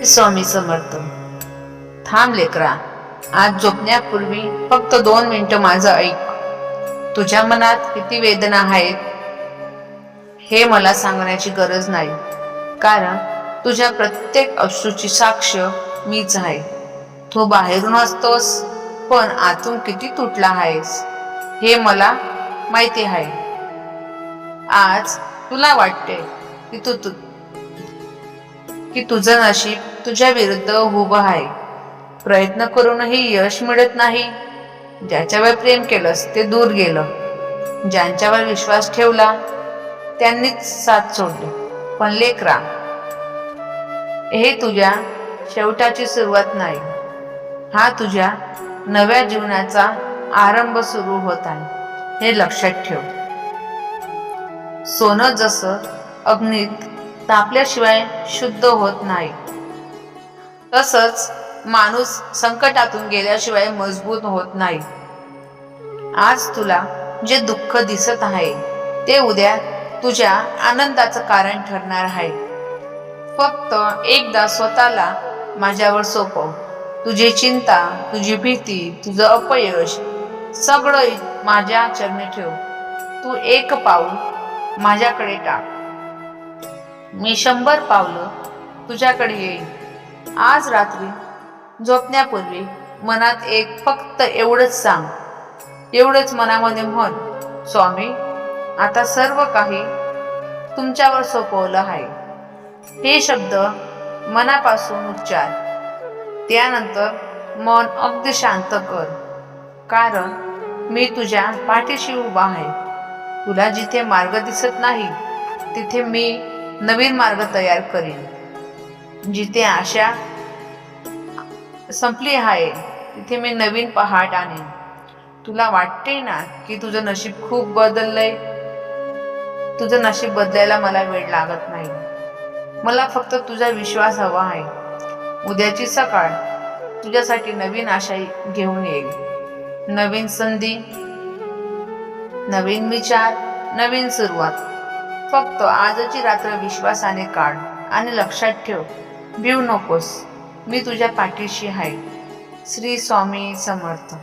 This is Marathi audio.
स्वामी समर्थ. थांब लेकरा, आज झोपण्यापूर्वी फक्त 2 मिनिटं माझं ऐक. तुझ्या मनात किती वेदना आहेत हे मला सांगण्याची गरज नाही, कारण तुझ्या प्रत्येक अश्रूची साक्ष मीच आहे. तू बाहेरून हसतोस, पण आतून किती तुटला आहेस हे मला माहिती आहे. आज तुला वाटते की तुझं नशीब तुझ्या विरुद्ध उभं आहे. प्रयत्न करूनही यश मिळत नाही. ज्याच्यावर प्रेम केलंस ते दूर गेलं. ज्यांच्यावर विश्वास ठेवला त्यांनीच साथ सोडली. पण लेकरा, हे तुझ्या शेवटाची सुरुवात नाही, हा तुझ्या नव्या जीवनाचा आरंभ सुरू होत आहे, हे लक्षात ठेव. सोनं जसं अग्नीत तापल्याशिवाय शुद्ध होत नाही, तसंच माणूस संकटातून गेल्याशिवाय मजबूत होत नाही. आज तुला जे दुःख दिसत आहे ते उद्या तुझ्या आनंदाचं कारण ठरणार आहे. फक्त एकदा स्वतःला माझ्यावर सोपव. तुझी चिंता, तुझी भीती, तुझं अपयश सगळं माझ्या चरणी ठेव. तू एक पाऊल माझ्याकडे टाक, मी 100 पावलं तुझ्याकडे येईन. आज रात्री झोपण्यापूर्वी मनात फक्त एवढंच सांग, एवढंच मनामध्ये म्हण, स्वामी, आता सर्व काही तुमच्यावर सोपवलं आहे. हे शब्द मनापासून उच्चार. त्यानंतर मन अगदी शांत कर, कारण मी तुझ्या पाठीशी उभा आहे. तुला जिथे मार्ग दिसत नाही तिथे मी नवीन मार्ग तयार करीन. जिथे आशा संपली आहे तिथे मी नवीन पहाट आणीन. तुला वाटते ना की तुझं नशीब खूप बदललंय? तुझं नशीब बदलायला मला वेळ लागत नाही. मला फक्त तुझा विश्वास हवा आहे. उद्याची सकाळ तुझ्यासाठी नवीन आशा घेऊन येईल. नवीन संधी, नवीन विचार, नवीन सुरुवात. फक्त आजची रात्र विश्वासाने काढ आणि लक्षात ठेव, भिवू नकोस, मी तुझ्या पाठीशी आहे. श्री स्वामी समर्थ.